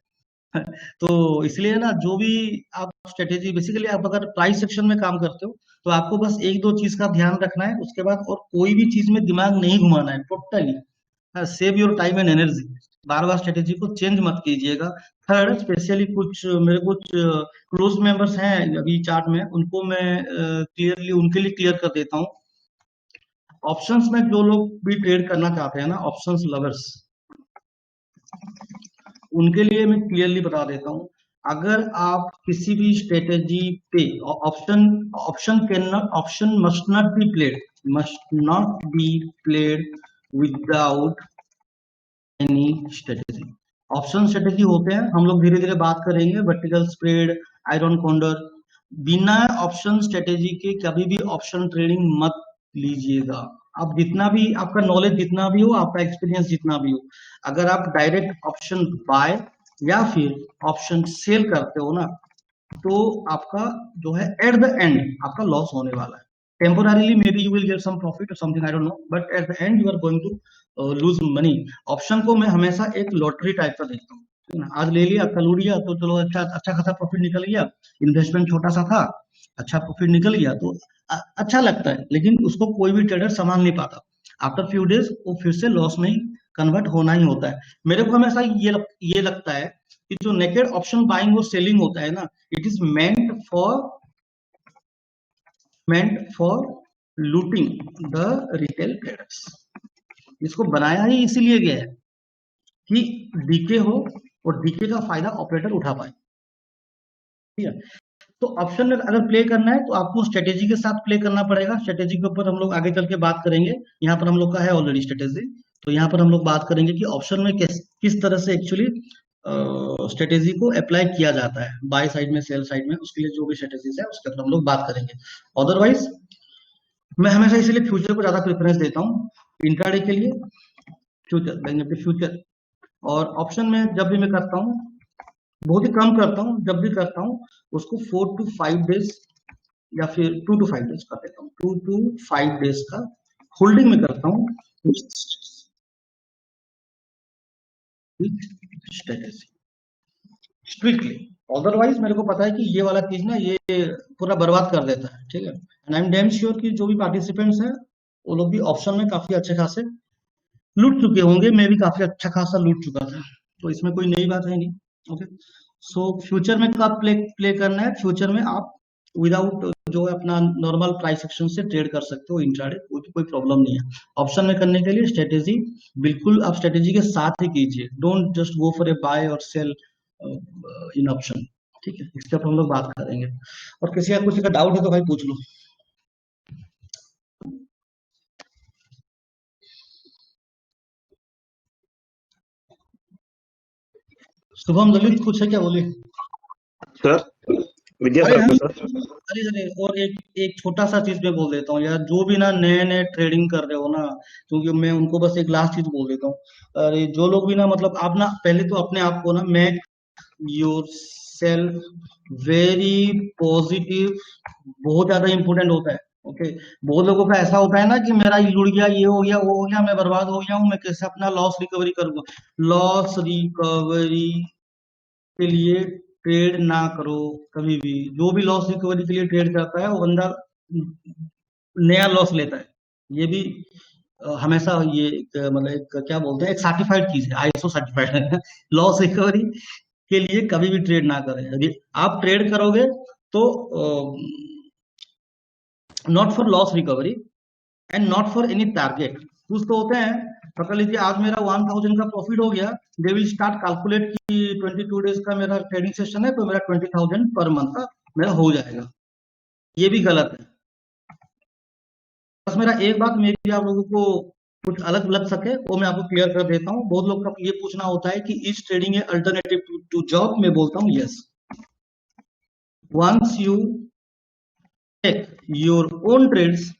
तो इसलिए ना जो भी आप स्ट्रेटेजी, बेसिकली आप अगर प्राइस सेक्शन में काम करते हो तो आपको बस एक दो चीज का ध्यान रखना है, उसके बाद और कोई भी चीज में दिमाग नहीं घुमाना है totally. Save your time and energy. Bar bar strategy को चेंज मत कीजिएगा। थर्ड, स्पेशली कुछ क्लोज मेंबर्स हैं अभी चार्ट में, उनको मैं क्लियरली उनके लिए क्लियर कर देता हूँ। ऑप्शंस में जो लोग भी ट्रेड करना चाहते हैं ना, ऑप्शंस लवर्स, उनके लिए मैं क्लियरली बता देता हूँ। अगर आप किसी भी स्ट्रेटेजी पे option option must not be played without any strategy. Option strategy होते हैं, हम लोग धीरे धीरे बात करेंगे, वर्टिकल स्प्रेड, आयरन कॉन्डर। बिना ऑप्शन स्ट्रेटेजी के कभी भी ऑप्शन ट्रेडिंग मत लीजिएगा। आप जितना भी आपका नॉलेज जितना भी हो, आपका एक्सपीरियंस जितना भी हो, अगर आप डायरेक्ट ऑप्शन बाय या फिर ऑप्शन सेल करते हो ना, तो आपका जो है एट द एंड आपका लॉस होने वाला है। Temporarily maybe you will get some profit और something, I don't know, but at the end you are going to lose money. Option को मैं हमेशा एक लॉटरी टाइप का देखता हूँ, ठीक है ना। आज ले लिया, कल उड़ गया, तो चलो अच्छा अच्छा खासा प्रॉफिट निकल गया। इन्वेस्टमेंट छोटा सा था, अच्छा प्रॉफिट निकल गया तो अच्छा लगता है, लेकिन उसको कोई भी ट्रेडर संभाल नहीं पाता। आफ्टर फ्यू डेज वो फिर से लॉस में कन्वर्ट होना ही होता है। मेरे को हमेशा ये लगता है कि जो नेकेड ऑप्शन बाइंग और सेलिंग होता है ना, it is meant for looting the retail traders. इसको बनाया ही इसीलिए गया है कि डीके हो और डीके का फायदा ऑपरेटर उठा पाए, ठीक है। तो ऑप्शन में अगर प्ले करना है तो आपको स्ट्रेटेजी के साथ प्ले करना पड़ेगा। स्ट्रेटेजी के ऊपर हम लोग आगे चल के बात करेंगे। यहाँ पर हम लोग का है ऑलरेडी स्ट्रेटेजी, तो यहाँ पर हम लोग बात करेंगे कि ऑप्शन में किस तरह से एक्चुअली स्ट्रेटेजी को अप्लाई किया जाता है, बाय साइड में सेल साइड में, उसके लिए जो भी स्ट्रेटेजीज है उसके ऊपर हम लोग बात करेंगे। अदरवाइज मैं हमेशा इसीलिए फ्यूचर को ज्यादा प्रेफरेंस देता हूँ इंट्राडे के लिए। फ्यूचर बैंक निफ्टी फ्यूचर, और ऑप्शन में जब भी मैं करता हूँ, बहुत ही कम करता हूँ, जब भी करता हूँ उसको 4 to 5 डेज या फिर 2 to 5 डेज कर देता हूँ। 2 to 5 डेज का होल्डिंग में करता हूँ स्ट्रेटेजी स्ट्रिक्टली। अदरवाइज मेरे को पता है कि ये वाला चीज ना ये पूरा बर्बाद कर देता है, ठीक है। And I am damn sure कि जो भी पार्टिसिपेंट्स हैं वो लोग भी ऑप्शन में काफी अच्छे खासे लूट चुके होंगे, मैं भी काफी अच्छा खासा लूट चुका था, तो इसमें कोई नई बात है नहीं। ओके, सो फ्यूचर में कब प्ले प्ले करना है, फ्यूचर में आप विदाउट जो है अपना नॉर्मल प्राइस एक्शन से ट्रेड कर सकते हो इंट्राडे, कोई प्रॉब्लम नहीं है। ऑप्शन में करने के लिए स्ट्रेटेजी बिल्कुल आप स्ट्रेटेजी के साथ ही कीजिए, don't just go for a buy और सेल इन ऑप्शन, ठीक है। इसके ऊपर हम लोग बात करेंगे, और किसी का डाउट है तो भाई पूछ लो। शुभम ललित कुछ है क्या, बोले। सर विद्या अरे सर हम आपको सर। अरे अरे और एक एक छोटा सा चीज मैं बोल देता हूँ यार, जो भी ना नए नए ट्रेडिंग कर रहे हो ना, क्योंकि मैं उनको बस एक लास्ट चीज बोल देता हूँ। अरे जो लोग भी ना, मतलब आप ना पहले तो अपने आप को ना make your self very positive, बहुत ज्यादा इंपॉर्टेंट होता है। ओके, बहुत लोगों का ऐसा होता है ना कि मेरा ये जुड़ गया, ये हो गया, वो हो गया, मैं बर्बाद हो गया हूँ, मैं कैसे अपना लॉस रिकवरी करूंगा। लॉस रिकवरी के लिए ट्रेड ना करो कभी भी। जो भी लॉस रिकवरी के लिए ट्रेड करता है वो बंदा नया लॉस लेता है। ये भी हमेशा ये मतलब एक क्या बोलते हैं, एक सर्टिफाइड चीज है, आईएसओ सर्टिफाइड है। लॉस रिकवरी के लिए कभी भी ट्रेड ना करें। यदि आप ट्रेड करोगे तो not for loss recovery and not for any target. कुछ तो होते हैं, पकड़ लीजिए आज मेरा 1000 का प्रॉफिट हो गया, दे विल स्टार्ट कैलकुलेट कि 22 डेज का मेरा ट्रेडिंग सेशन है तो मेरा 20,000 पर मंथ का मेरा हो जाएगा। ये भी गलत है। बस मेरा एक बात मे भी आप लोगों को कुछ अलग लग सके वो मैं आपको क्लियर कर देता हूँ। बहुत लोग का ये पूछना होता है कि is trading a alternative to job? मैं बोलता हूँ yes. Once you take your own trades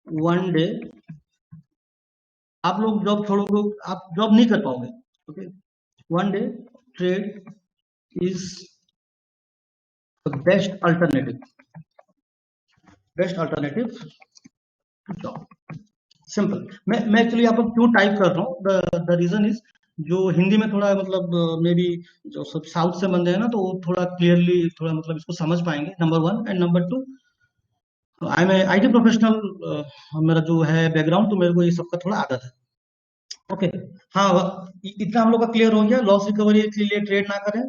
one day, आप लोग जॉब छोड़ोगे, आप जॉब नहीं कर पाओगे। Okay, one day trade is the best alternative to job. Simple. मैं एक्चुअली यहाँ पर क्यों टाइप कर रहा हूँ, द रीजन इज जो हिंदी में थोड़ा मतलब मे बी जो सब साउथ से बंदे हैं ना तो वो थोड़ा क्लियरली थोड़ा मतलब इसको समझ पाएंगे, number one. And number two, I am IT professional, मेरा जो है बैकग्राउंड, तो मेरे को ये सबका थोड़ा आदत है। ओके, हाँ इतना हम लोग का क्लियर हो गया। लॉस रिकवरी के लिए ट्रेड ना करें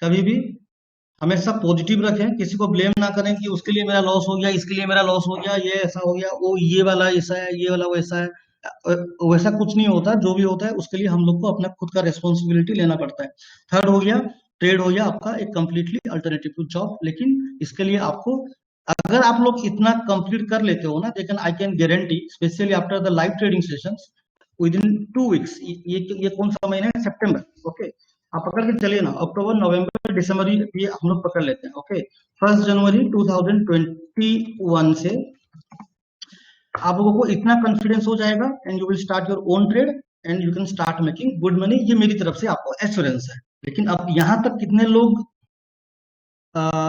कभी भी, हमेशा पॉजिटिव रखें, किसी को ब्लेम ना करें कि उसके लिए मेरा लॉस हो गया, इसके लिए मेरा लॉस हो गया, ये ऐसा हो गया, वो ये वाला ऐसा है, ये वाला वैसा है। वैसा कुछ नहीं होता। जो भी होता है उसके लिए हम लोग को अपना खुद का रिस्पॉन्सिबिलिटी लेना पड़ता है। थर्ड हो गया, ट्रेड हो गया आपका एक कंप्लीटली अल्टरनेटिव टू जॉब। लेकिन इसके लिए आपको, अगर आप लोग इतना कंप्लीट कर लेते हो ना, लेकिन I can guarantee specially after the live trading sessions with in 2 weeks, ये कौन सा महीना है, सितंबर। ओके, आप पकड़ के चलिए ना, अक्टूबर नवंबर दिसंबर ये हम लोग पकड़ लेते हैं। ओके, 1 जनवरी 2021 से आप लोगों को इतना कॉन्फिडेंस हो जाएगा and you will start your own trade and you can start making good money. ये मेरी तरफ से आपको एश्योरेंस है। लेकिन अब यहाँ तक कितने लोग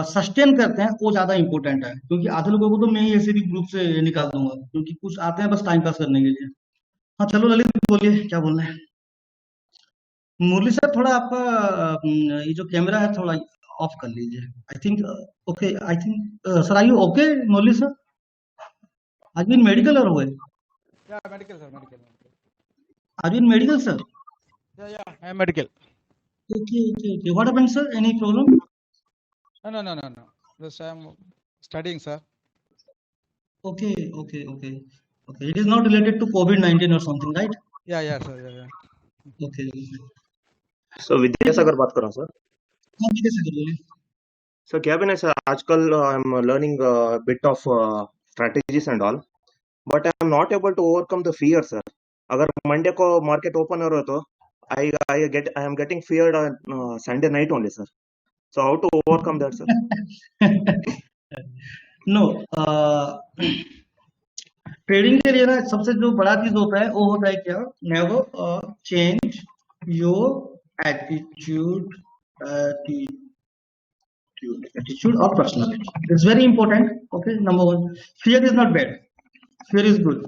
सस्टेन करते हैं वो ज्यादा इंपॉर्टेंट है, क्योंकि आधे लोगों को तो मैं ही ऐसे भी ग्रुप से निकाल दूंगा, क्योंकि कुछ आते हैं बस टाइम पास करने के लिए। हाँ चलो ललित बोलिए क्या बोलना है। मुरली सर थोड़ा आपका ये जो कैमरा है थोड़ा ऑफ कर लीजिए। I think okay, I think sir are you okay Murali sir? आज भी मेडिकल और हुए? Yeah, medical, sir. Medical. आज भी medical sir? Yeah, I am medical. Okay. What happened sir? Any problem? No. Just I am studying, sir. Okay. It is not related to COVID-19 or something, right? Yeah, sir. Yeah. Okay. Sir Vidyasagar बात कर रहा हूँ sir. हाँ विद्यासागर बोलिए। Sir क्या भी नहीं sir, आजकल I am learning bit of strategies and all, but I am not able to overcome the fear sir. अगर मंडे को मार्केट ओपन हो रहा तो I am getting feared on Sunday night only sir. So how to overcome that sir? No, trading के लिए ना सबसे जो बड़ा चीज होता है वो होता है क्या, never change your attitude or personality. It's very important. Okay, number one, fear is not bad, fear is good.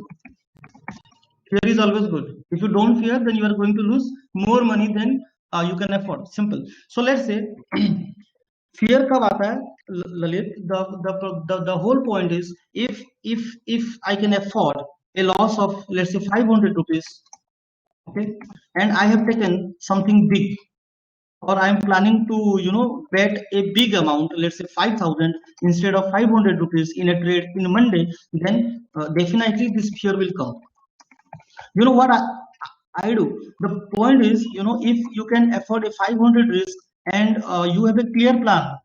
Fear is always good. If you don't fear, then you are going to lose more money than you can afford. Simple. So let's say fear कब आता है Lalit? The whole point is if I can afford a loss of let's say 500 rupees, okay, and I have taken something big, or I am planning to bet a big amount, let's say 5,000 instead of 500 rupees in a trade in Monday, then definitely this fear will come. You know what I do? The point is, if you can afford a 500 risk and you have a clear plan,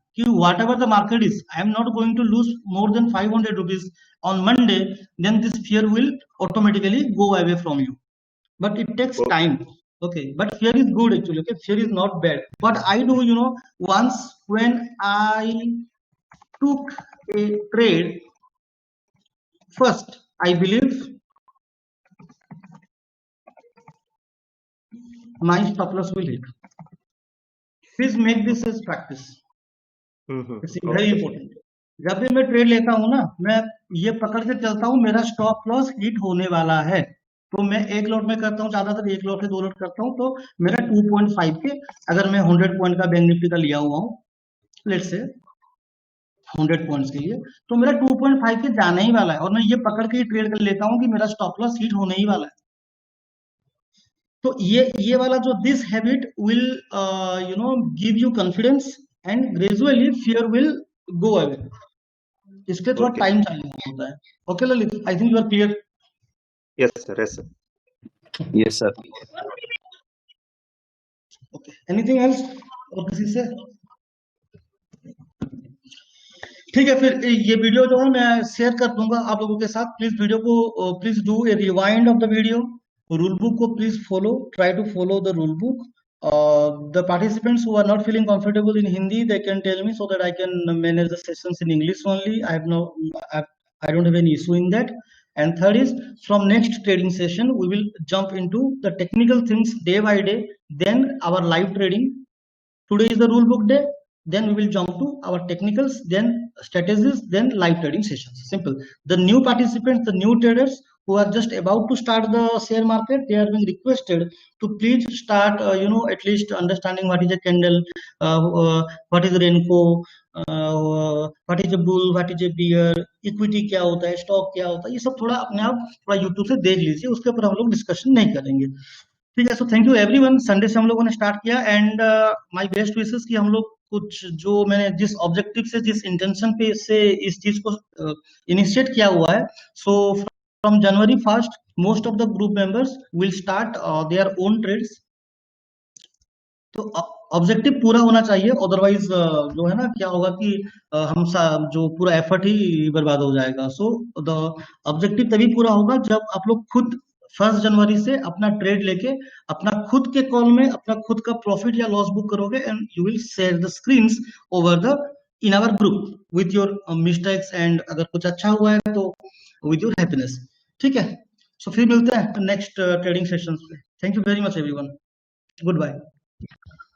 whatever the market is, I am not going to lose more than 500 rupees on Monday, then this fear will automatically go away from you. But it takes time. Okay, but fear is good actually. Okay, fear is not bad. What I do, once when I took a trade, first I believe my stop loss will hit. Please make this as practice. It's very important. जब भी मैं trade लेता हूँ ना, मैं ये पकड़ के चलता हूँ मेरा स्टॉप लॉस हिट होने वाला है, तो मैं एक लॉट में करता हूँ, ज्यादातर एक लॉट से 2 लॉट करता हूँ, तो मेरा 2.5 के, अगर मैं 100 पॉइंट का बैंक निफ्टी का लिया हुआ हूँ, लेट्स से 100 पॉइंट्स के लिए, तो मेरा 2.5 के जाने ही वाला है और मैं ये पकड़ के ट्रेड कर लेता हूँ कि मेरा स्टॉप लॉस हिट होने ही वाला है। तो ये वाला जो this habit will give you confidence and gradually fear will go away. इसके थोड़ा Okay. टाइम चाहिए होता है। Okay Lalit, I think you are clear. Yes, sir. Yes, sir. Yes sir. Okay, anything else और किसी से? ठीक है, फिर ये वीडियो जो है मैं शेयर कर दूंगा आप लोगों के साथ। प्लीज वीडियो को please do a rewind of the video. Rule book को please follow, try to follow the rule book. The participants who are not feeling comfortable in Hindi, they can tell me so that I can manage the sessions in English only. I don't have any issue in that. And third is, from next trading session, we will jump into the technical things day by day. Then our live trading. Today is the rule book day. Then we will jump to our technicals, then strategies, then live trading sessions. Simple. The new participants, the new traders who are just about to start the share market, they are being requested to please start, at least understanding what is a candle, what is Renko, what is a bull, what is a bear, equity क्या होता है, stock क्या होता है, ये सब थोड़ा अपने आप थोड़ा YouTube से देख लीजिए, उसके ऊपर हम लोग डिस्कशन नहीं करेंगे। ठीक है, so thank you everyone. Sunday से हम लोगों ने स्टार्ट किया एंड माय बेस्ट विशेस कि हम लोग कुछ जो मैंने जिस ऑब्जेक्टिव से जिस इंटेंशन पे से इस चीज को इनिशिएट किया हुआ है, so from January 1 most of the group members will start their own trades. तो ऑब्जेक्टिव पूरा होना चाहिए, अदरवाइज जो है ना क्या होगा कि जो पूरा एफर्ट ही बर्बाद हो जाएगा। सो द ऑब्जेक्टिव तभी पूरा होगा जब आप लोग खुद 1 जनवरी से अपना ट्रेड लेके अपना खुद के कॉल में अपना खुद का प्रॉफिट या लॉस बुक करोगे and you will share the screens over the in our group with your mistakes and अगर कुछ अच्छा हुआ है तो विथ योर हैप्पीनेस। ठीक है, सो फिर मिलते हैं नेक्स्ट ट्रेडिंग सेशंस पे। Thank you very much everyone, good bye.